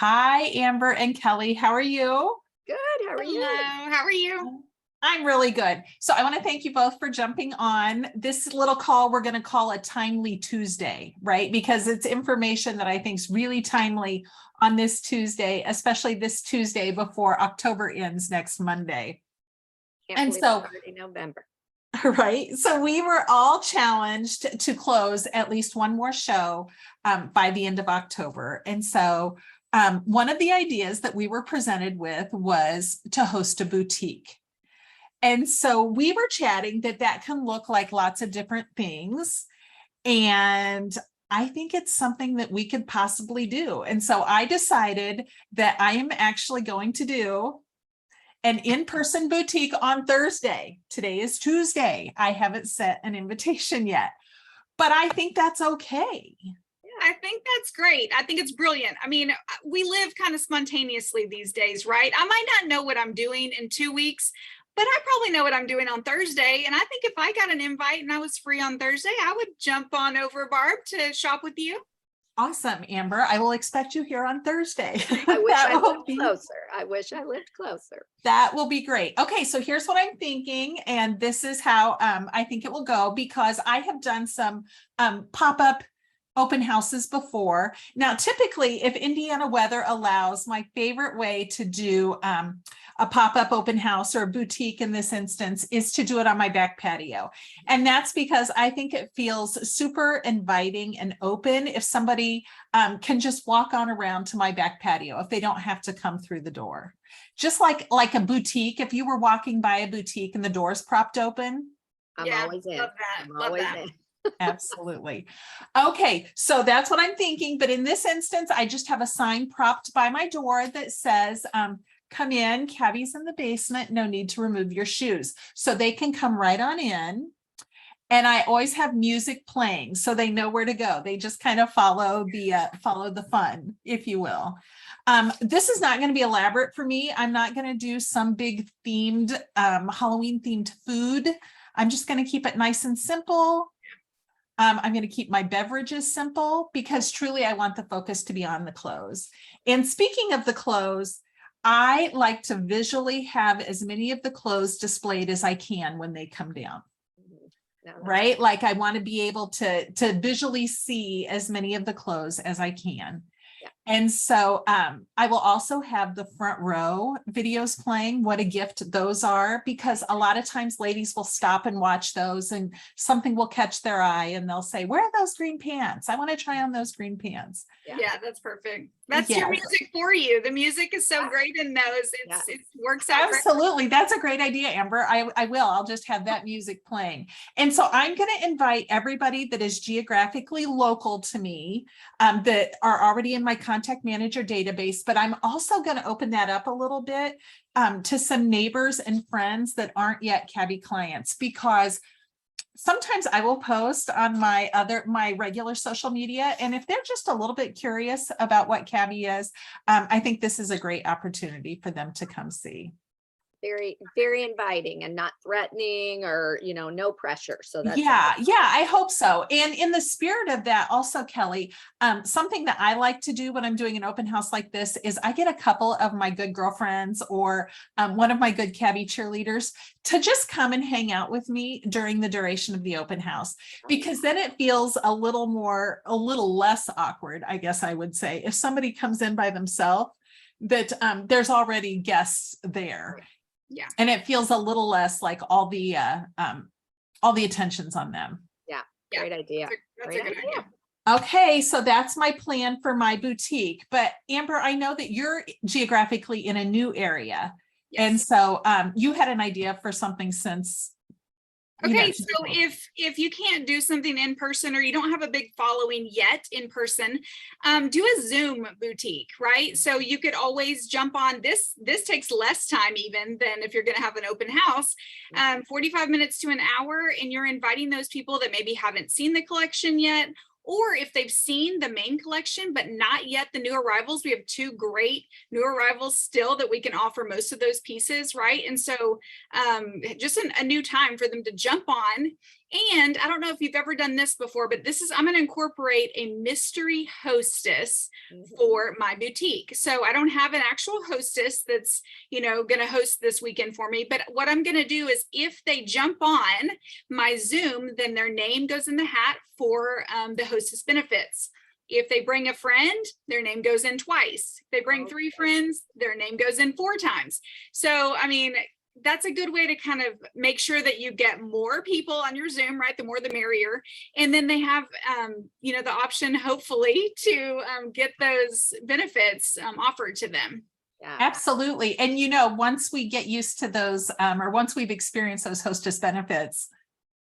Hi, Amber and Kelly. How are you? Good. How are you? Hello, how are you? I'm really good. So I want to thank you both for jumping on this little call. We're going to call a timely Tuesday, right? Because it's information that I think is really timely on this Tuesday, especially this Tuesday before October ends next Monday. Can't And believe so, it's already November. right. So we were all challenged to close at least one more show by the end of October. And so one of the ideas that we were presented with was to host a boutique. And so we were chatting that can look like lots of different things. And I think it's something that we could possibly do. And so I decided that I am actually going to do an in-person boutique on Thursday. Today is Tuesday. I haven't sent an invitation yet, but I think that's okay. I think that's great. I think it's brilliant. I mean, we live kind of spontaneously these days, right? I might not know what I'm doing in 2 weeks, but I probably know what I'm doing on Thursday. And I think if I got an invite and I was free on Thursday, I would jump on over, Barb, to shop with you. Awesome, Amber. I will expect you here on Thursday. I wish I That will lived be- closer. I wish I lived closer. That will be great. Okay, so here's what I'm thinking, and this is how I think it will go, because I have done some pop-up open houses before. Now, typically, if Indiana weather allows, my favorite way to do a pop-up open house or a boutique in this instance is to do it on my back patio. And that's because I think it feels super inviting and open if somebody can just walk on around to my back patio, if they don't have to come through the door. Just like a boutique, if you were walking by a boutique and the door's propped open. I'm always in. Love that. I'm Love always that. in. Absolutely. Okay, so that's what I'm thinking. But in this instance, I just have a sign propped by my door that says, come in, cabby's in the basement, no need to remove your shoes. So they can come right on in. And I always have music playing so they know where to go. They just kind of follow the fun, if you will. This is not going to be elaborate for me. I'm not going to do some big themed Halloween themed food. I'm just going to keep it nice and simple. I'm going to keep my beverages simple because truly I want the focus to be on the clothes. And speaking of the clothes, I like to visually have as many of the clothes displayed as I can when they come down. Right? Like I want to be able to visually see as many of the clothes as I can. Yeah. And so I will also have the front row videos playing, what a gift those are, because a lot of times ladies will stop and watch those and something will catch their eye and they'll say, where are those green pants? I want to try on those green pants. Yeah, that's perfect. That's Yes. your music for you. The music is so great in those. It works out great. Absolutely. That's a great idea, Amber. I will. I'll just have that music playing. And so I'm going to invite everybody that is geographically local to me that are already in my contact manager database, but I'm also going to open that up a little bit to some neighbors and friends that aren't yet Cabby clients, because sometimes I will post on my regular social media. And if they're just a little bit curious about what Cabby is, I think this is a great opportunity for them to come see. Very, very inviting and not threatening or, no pressure. So that's Yeah, I hope so. And in the spirit of that also, Kelly, something that I like to do when I'm doing an open house like this is I get a couple of my good girlfriends or one of my good Cabby cheerleaders to just come and hang out with me during the duration of the open house, because then it feels a little less awkward, I guess I would say, if somebody comes in by themselves, that there's already guests there. Yeah. And it feels a little less like all the attention's on them. Yeah. Great idea. That's a good idea. Okay, so that's my plan for my boutique. But Amber, I know that you're geographically in a new area. Yes. And so you had an idea for something since. Okay, so if you can't do something in person or you don't have a big following yet in person, do a Zoom boutique, right? So you could always jump on this. This takes less time even than if you're going to have an open house, 45 minutes to an hour, and you're inviting those people that maybe haven't seen the collection yet, or if they've seen the main collection, but not yet the new arrivals. We have 2 great new arrivals still that we can offer most of those pieces, right? And so just a new time for them to jump on And I don't know if you've ever done this before, but I'm going to incorporate a mystery hostess for my boutique. So I don't have an actual hostess that's, going to host this weekend for me. But what I'm going to do is if they jump on my Zoom, then their name goes in the hat for the hostess benefits. If they bring a friend, their name goes in twice. If they bring 3 friends, their name goes in 4 times. So, I mean, that's a good way to kind of make sure that you get more people on your Zoom, right? The more, the merrier. And then they have, the option, hopefully, to get those benefits offered to them. Yeah. Absolutely. And, once we get used to those, or once we've experienced those hostess benefits,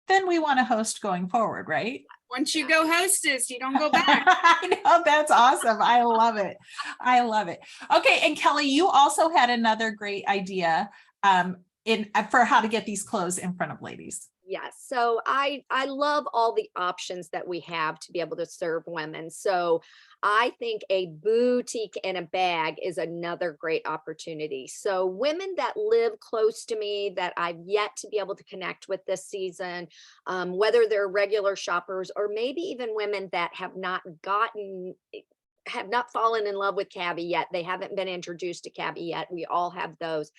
then we want to host going forward, right? Once you go hostess, you don't go back. I know, that's awesome. I love it. I love it. Okay. And Kelly, you also had another great idea for how to get these clothes in front of ladies. Yes. So I love all the options that we have to be able to serve women. So I think a boutique and a bag is another great opportunity. So women that live close to me that I've yet to be able to connect with this season, whether they're regular shoppers or maybe even women that have not fallen in love with Cabby yet. They haven't been introduced to Cabby yet. We all have those.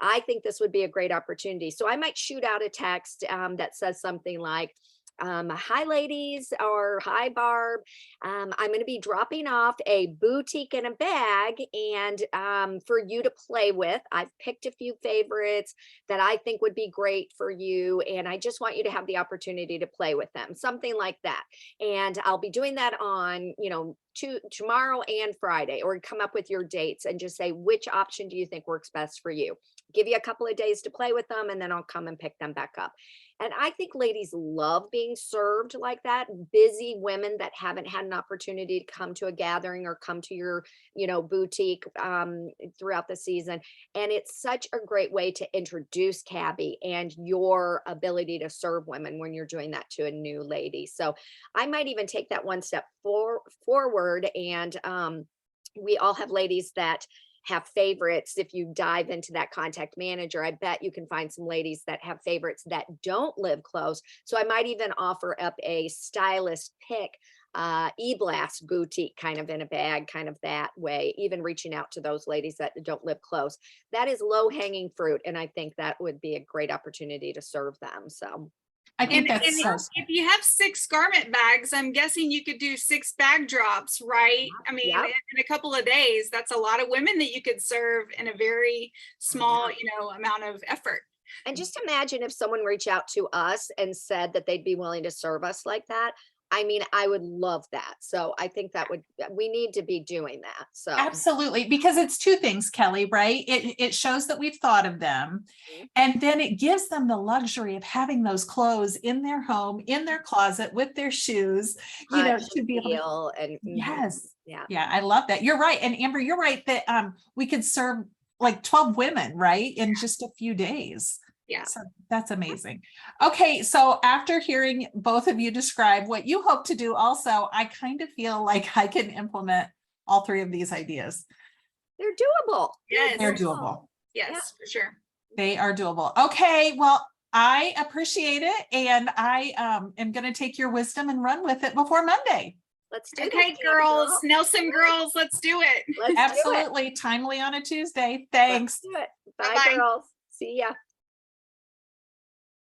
I think this would be a great opportunity. So I might shoot out a text that says something like, hi ladies, or hi Barb, I'm going to be dropping off a boutique and a bag and for you to play with. I've picked a few favorites that I think would be great for you, and I just want you to have the opportunity to play with them, something like that. And I'll be doing that on tomorrow and Friday, or come up with your dates and just say which option do you think works best for you. Give you a couple of days to play with them, and then I'll come and pick them back up. And I think ladies love being served like that. Busy women that haven't had an opportunity to come to a gathering or come to your, boutique throughout the season. And it's such a great way to introduce Cabby and your ability to serve women when you're doing that to a new lady. So I might even take that one step forward. And we all have ladies that have favorites. If you dive into that contact manager, I bet you can find some ladies that have favorites that don't live close. So I might even offer up a stylist pick e-blast boutique kind of in a bag, kind of that way, even reaching out to those ladies that don't live close. That is low hanging fruit. And I think that would be a great opportunity to serve them. So I think And that's so if you have 6 garment bags, I'm guessing you could do 6 bag drops, right? I mean, Yep. in a couple of days, that's a lot of women that you could serve in a very small, amount of effort. And just imagine if someone reached out to us and said that they'd be willing to serve us like that. I mean, I would love that. So I think we need to be doing that. So absolutely, because it's 2 things, Kelly, right? It shows that we've thought of them, and then it gives them the luxury of having those clothes in their home, in their closet with their shoes, to be able to and yes. Yeah. Yeah, I love that. You're right. And Amber, you're right that we could serve like 12 women, right? In just a few days. Yeah. So that's amazing. Okay. So after hearing both of you describe what you hope to do also, I kind of feel like I can implement all 3 of these ideas. They're doable. Yes. They're doable. Yes, Yeah. for sure. They are doable. Okay. Well, I appreciate it. And I am going to take your wisdom and run with it before Monday. Let's do Okay, this, girls, girl. Nelson girls, let's do it. Let's do it. Absolutely. Timely on a Tuesday. Thanks. Let's do it. Bye, Bye-bye. girls. See ya.